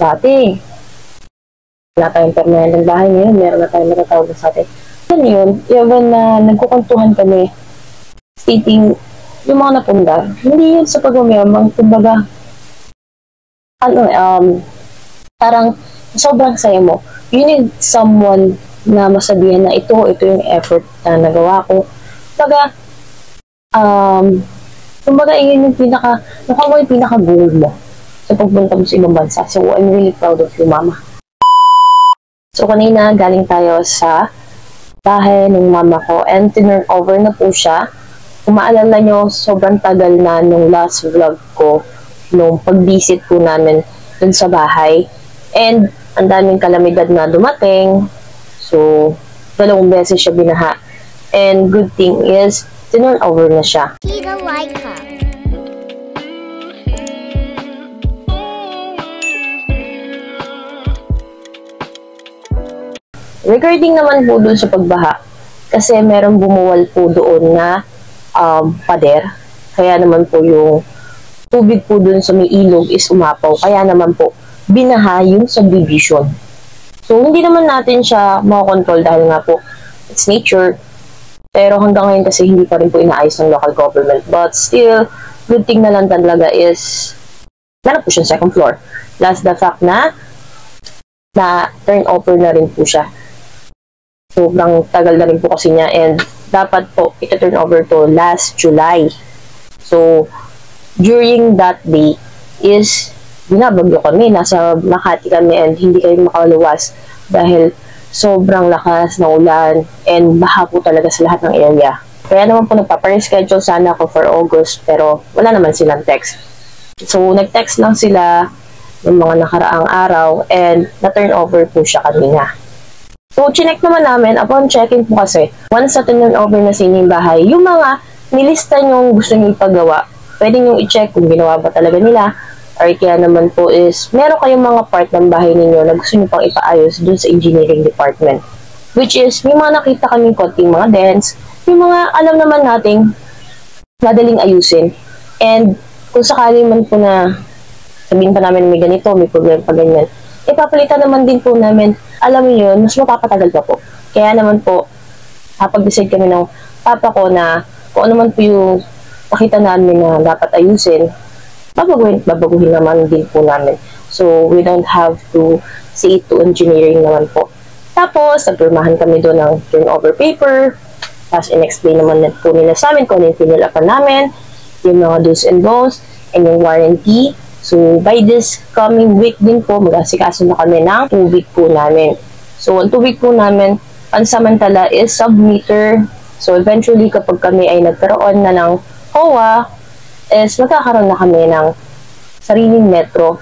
Dati, wala tayong permanenteng bahay, ngayon meron na tayong natatawag sa atin. Ano yun, even na nagkukuntuhan kami, stating yung mga napundar, hindi yun sa pagmamayamang, kumbaga, parang sobrang saya mo. You need someone na masabihan na ito yung effort na nagawa ko. Kumbaga, yun yung nakuha yung pinaka-goal mo sa pagpunta mo sa ibang bansa. So, I'm really proud of you, Mama. So, kanina, galing tayo sa bahay ng mama ko and tinurn over na po siya. Kung maalala nyo, sobrang tagal na nung last vlog ko nung pag-visit po namin dun sa bahay. And ang daming kalamidad na dumating. So, 2 beses siya binaha. And good thing is, tinurn over na siya. Regarding naman po doon sa pagbaha, kasi merong bumuwal po doon na pader. Kaya naman po yung tubig po doon sa may ilog is umapaw. Kaya naman po, binaha yung subdivision. So, hindi naman natin siya makakontrol dahil nga po, it's nature. Pero hanggang ngayon kasi hindi pa rin po inaayos ng local government. But still, good thing na lang talaga is, meron po siyang second floor. Plus the fact na turn over na rin po siya. Sobrang tagal na rin po kasi niya and dapat po ito-turn over to last July. So, during that day is binabagyo kami, nasa Makati kami and hindi kami makaluwas dahil sobrang lakas ng ulan and baha po talaga sa lahat ng area. Kaya naman po nagpa-reschedule sana ako for August pero wala naman silang text. So, nag-text lang sila ng mga nakaraang araw and na-turn over po siya kanina. So, chinek naman namin, upon checking po kasi, once na turn over na sa inyong bahay, yung mga nilista nyo gusto nyo ipagawa, pwede nyo i-check kung ginawa ba talaga nila, or kaya naman po is, meron kayong mga part ng bahay ninyo na gusto nyo pang ipaayos dun sa engineering department. Which is, may mga nakita kaming konting mga dents, yung mga alam naman nating madaling ayusin. And, kung sakali man po na sabihin pa namin may ganito, may problema pa ganyan, ipapalitan naman din po namin, alam mo yun, mas mapapatagal pa po. Kaya naman po, kapag-decide kami ng papa ko na kung ano man po yung nakita namin na dapat ayusin, babaguhin naman din po namin. So, we don't have to see it to engineering naman po. Tapos, nagpirmahan kami doon ng turnover paper, tapos in-explain naman po nila sa amin kung ano yung pinilapan namin, yung mga do's and don'ts, and yung warranty. So, by this coming week din po, mag-asikaso na kami ng 2 week po namin. So, ang 2 week po namin, pansamantala is sub-meter. So, eventually, kapag kami ay nagkaroon na ng COA, is magkakaroon na kami ng sariling metro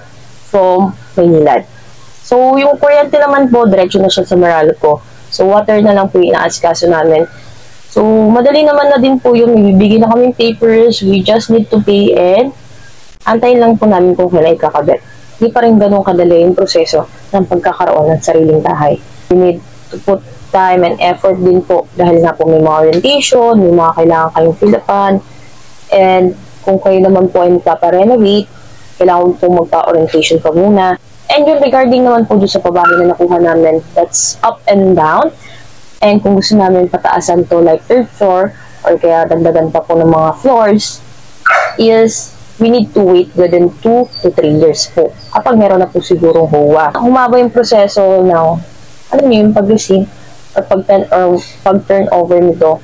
from Maynilad. So, yung kuryente naman po, diretso na siya sa Meralco. So, water na lang po yung inaasikaso namin. So, madali naman na din po yung bibigyan na kaming papers. We just need to pay and antayin lang po namin kung kailan ikakabit. Hindi pa rin ganun kadali yung proseso ng pagkakaroon ng sariling bahay. We need to put time and effort din po dahil nga po may mga orientation, may mga kailangan kayong fill-upan, and kung kayo naman po ay magpaparenovate, kailangan po magpa-orientation pa muna. And yung regarding naman po doon sa pabahay na nakuha namin, that's up and down. And kung gusto namin pataasan to like 3rd floor or kaya dagdagan pa po ng mga floors, is we need to wait within 2 to 3 years po. Kapag meron na po sigurong HOA. Humaba yung proseso ng, alam niyo, yung pag-receive or pag-turn over nito.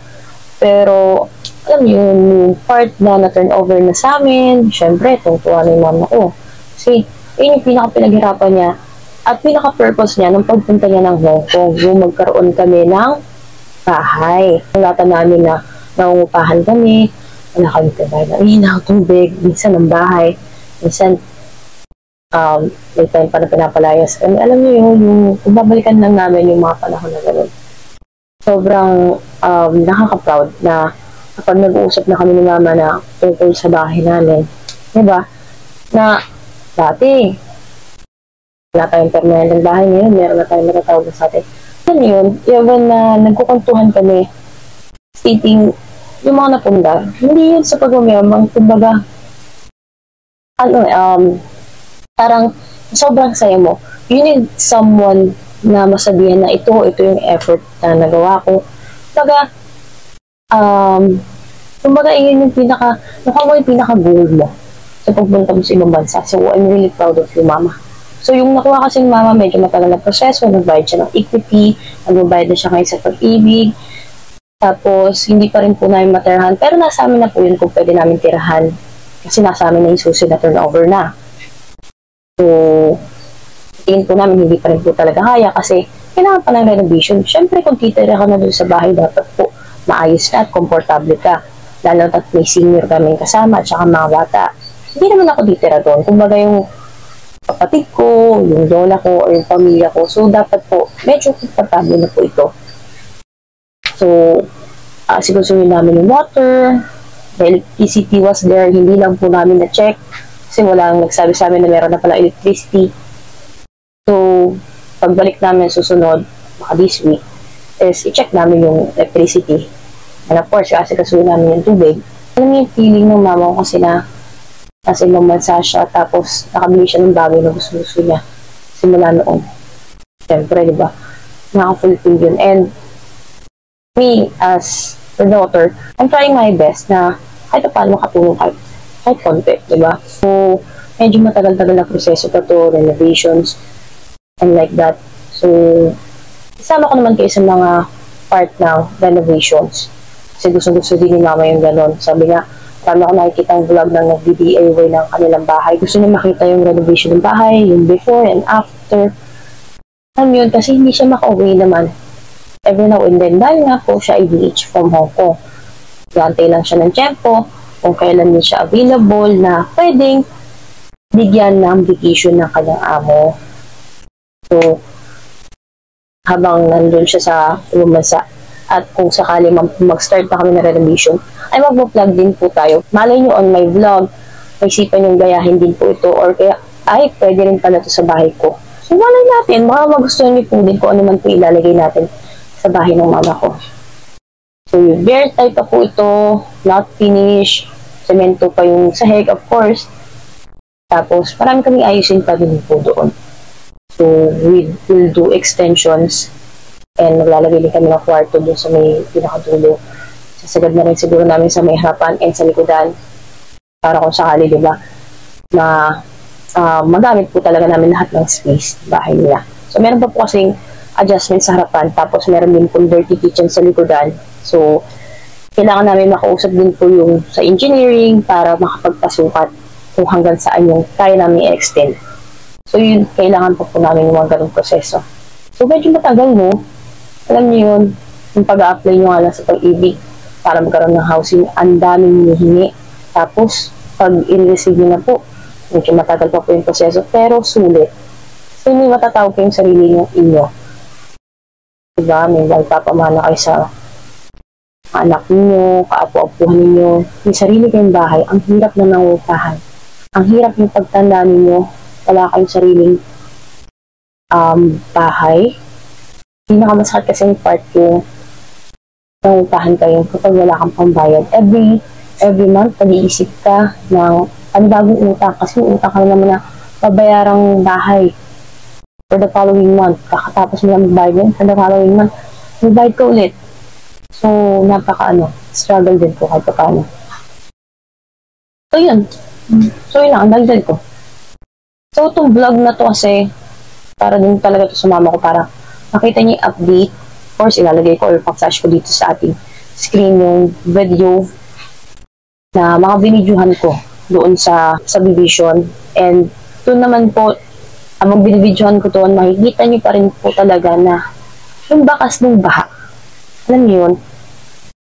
Pero, alam niyo, yung part na na-turn over na sa amin, syempre, tungtuwa na yung mama ko. Kasi, yun yung pinaka-pinaghirapan niya at pinaka-purpose niya nung pagpunta niya ng Hong Kong. Yung magkaroon kami ng bahay. Nalatan namin na nangungupahan kami, wala kami kabayan ng inaw, tubig, minsan ng bahay, minsan may time pa na pinapalayas. And alam niyo yung babalikan lang namin yung mga panahon na gano'n. Sobrang nakaka-proud na kapag nag-uusap na kami ni mama na tungkol sa bahay namin. Diba? Na dati, wala tayong permanenteng bahay, ngayon meron na tayong natatawag sa atin. Ano yun? Even na nagkukuntuhan kami, stating yung mga napundar, hindi yun sa pagmamayamang, kumbaga, parang sobrang saya mo. You need someone na masabihan na ito yung effort na nagawa ko. Kumbaga, kumbaga yun yung nakuha mo yung pinaka-goal mo sa pagpunta mo sa ibang bansa. So, I'm really proud of you, Mama. So, yung nakuha kasing Mama, medyo matagal na proseso, nagbayad siya ng equity, nagbayad na siya ngayon sa pag-ibig, tapos, hindi pa rin po namin matirahan, pero nasa amin na po yun kung pwede namin tirahan, kasi nasa amin na yung susi na turnover na. So, tingin po namin hindi pa rin po talaga kaya, kasi kailangan pa ng renovation. Siyempre, kung titira ka na doon sa bahay, dapat po maayos na at komportable ka. Lalo at may senior kaming kasama at saka mga bata. Hindi naman ako titira doon. Kumbaga yung kapatid ko, yung lola ko, o yung pamilya ko. So, dapat po, medyo komportable na po ito. So, sigursuhin namin yung water, the electricity was there, hindi lang po namin na-check kasi walang nagsabi sa amin na meron na pala electricity. So, pagbalik namin susunod, baka this week, is i-check namin yung electricity. And of course, kasi kasuhin namin yung tubig. Alam niyo yung feeling ng mama ko kasi na nasa ibang bansa siya, tapos nakabili siya ng bagay na gusto niya simula noon. Siyempre, di ba? Nakaka-fulfill yun. And me, as the daughter, I'm trying my best na kahit paano makatulong kahit konti, di ba? So, medyo matagal-tagal na proseso pa to, renovations, and like that. So, isama ko naman kayo sa mga part ng renovations. Kasi gusto din ni mama yung ganon. Sabi nga, marami ako nakikita ang vlog ng nag-DIY ng kanilang bahay. Gusto niya makita yung renovation ng bahay, yung before and after. Alam yun, kasi hindi siya maka-uwi naman. Every now and then, dahil nga po siya IDH from Hong Kong. Gantay lang siya ng tiyempo, kung kailan din siya available na pwedeng bigyan ng vacation ng kanyang amo. So, habang nandun siya sa ibang bansa, at kung sakali mag-start pa kami na renovation, ay mag-vlog din po tayo. Malay nyo on my vlog, may isipan yung gayahin din po ito, or kaya, ay, pwede rin pala ito sa bahay ko. So, malay natin, baka magustuhan niyo po din kung ano man po ilalagay natin sa bahay ng mama ko. So, yung bare type pa po ito, not finished, semento pa yung sahig, of course. Tapos, marami kaming ayusin pa din po doon. So, we will do extensions and maglalagay din kami ng kwarto doon sa may pinakadulo. Sasagad na rin siguro namin sa may harapan and sa likodan para kung sakali, diba, na magamit po talaga namin lahat ng space bahay nila. So, meron pa po kasing adjustment sa harapan, tapos meron din po dirty kitchen sa likodan. So, kailangan namin makausap din po yung sa engineering para makapagpasukat kung hanggang saan yung kaya namin i-extend. So, yun, kailangan po namin yung mga ganong proseso. So, medyo matagal, no? Alam niyo yun, yung pag-a-apply nyo nga lang sa pag-ibig para magkaroon ng housing, ang daming hinihingi. Tapos, pag in-receive nyo na po, medyo matagal pa po yung proseso, pero sulit. So, may matatawag kayong sarili nyo inyo. Diba? May magpapamana kayo sa anak niyo, kaapo-apuhan niyo. May sarili kayong bahay, ang hirap na nangutahan. Ang hirap yung pagtanda ninyo, wala kayong sariling bahay. Pinakamasakit kasi yung part yung nangutahan kayo kapag wala kang pambayad. Every month, pag-iisip ka ng bagong utang kasi utang ka naman na pabayarang bahay for the following month. Kakatapos mo lang magbayad yun, for the following month, magbayad ka ulit. So, struggle din po kahit paano. So, yun. So, yun lang, ang dagdag ko. So, itong vlog na to kasi, para din talaga to sa mama ko, para makita niyo yung update. Of course, ilalagay ko or pag-flash ko dito sa ating screen yung video na mga binidyohan ko doon sa subdivision. And doon naman po, ang binibidyohan ko doon, makikita niyo pa rin po talaga na yung bakas ng baha. Alam niyo yun?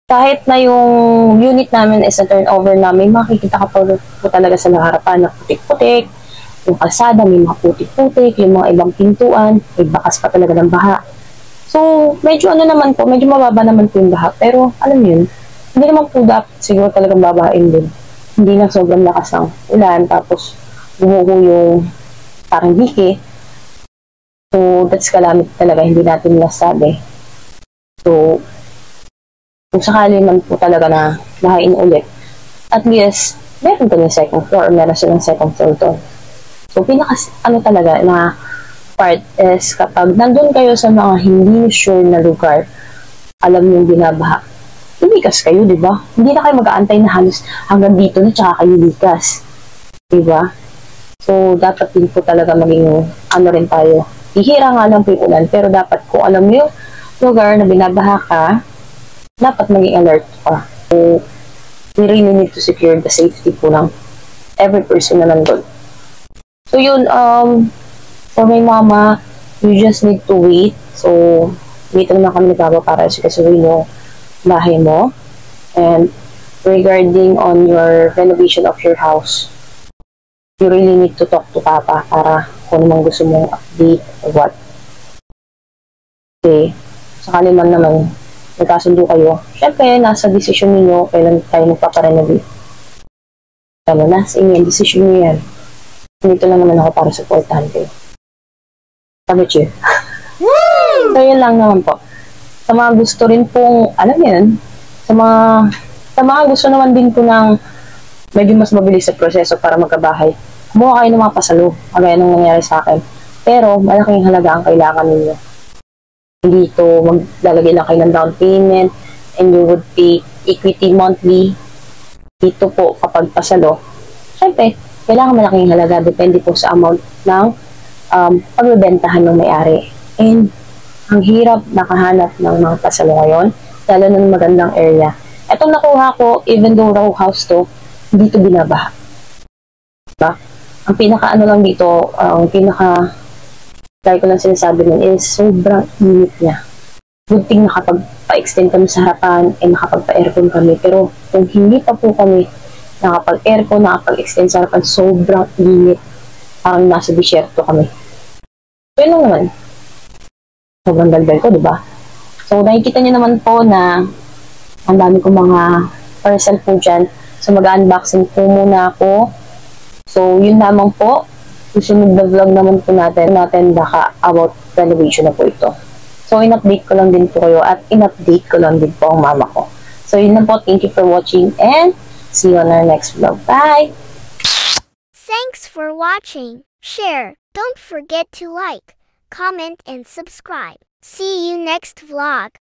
Kahit na yung unit namin is a turnover namin, makikita ka po talaga sa harapan na putik-putik, yung kalsada, may mga putik-putik, yung mga ibang pintuan, may bakas pa talaga ng baha. So, medyo naman po, medyo mababa naman po yung baha. Pero, alam yun, hindi naman po dapat siguro talagang babain din. Hindi na sobrang lakas ng ulan, tapos bumuho yung parang dike. So, that's calamity talaga, hindi natin nasabi. So, kung sakali man po talaga na bahain ulit, at least, meron pa yung second floor, or meron silang second floor doon. So, ano talaga na part is kapag nandun kayo sa mga hindi sure na lugar, alam yung binabaha, lumikas kayo, di ba? Hindi na kayo mag-aantay na halos hanggang dito na tsaka kayo likas. Di ba? So, dapat din po talaga maging ano rin tayo. Ihira nga lang po yung ulan, pero dapat kung alam mo yung lugar na binabaha ka, dapat maging alert ka. So, we really need to secure the safety po ng every person na nandun. So, yun, for my mama, you just need to wait. So, dito naman kami nagbago para sikasuhin yung bahay mo. And regarding on your renovation of your house, you really need to talk to Papa para kung naman gusto mong update or what. Okay, sakali man naman nagkasundo kayo, syempre, nasa desisyon niyo kailan tayo magpaparenovate. Ano na, sa inyo, desisyon niyo yan. Dito lang naman ako para supportahan kayo. Sabi cheer. So, yun lang naman po. Sa mga gusto rin pong, alam yan, sa mga gusto naman din po ng medyo mas mabilis sa proseso para magkabahay, kumuha kayo ng mga pasalo, kagaya nung nangyari sa akin. Pero, malaking halaga ang kailangan ninyo. Hindi ito maglalagay lang kayo ng down payment and you would pay equity monthly. Dito po, kapag pasalo, syempre, kailangan malaking halaga. Depende po sa amount ng pagbebentahan ng may-ari. And, ang hirap nakahanap ng mga pasalo ngayon, lalo ng magandang area. Itong nakuha ko, even though row house to, hindi ito binabaha. Diba? Ang pinaka-ano lang dito, ang dahil ko lang sinasabi nun is sobrang init niya. Good thing nakapag-pa-extend kami sa harapan and nakapag-pa-aircon kami. Pero kung hindi pa po kami nakapag-aircon, nakapag-extend sa harapan, sobrang init. Parang nasa disyerto kami. So yun naman. Sobrang daldal ko, diba? So nakikita niyo naman po na ang dami kong mga parcel po dyan. So mag-unboxing po muna ako. So yun lamang po. Susunod na vlog naman po natin baka about renovation na po ito. So in-update ko lang din po kayo at in-update ko lang din po ang mama ko. So yun na po. Thank you for watching and see you on our next vlog. Bye! Thanks for watching. Share. Don't forget to like, comment, and subscribe. See you next vlog.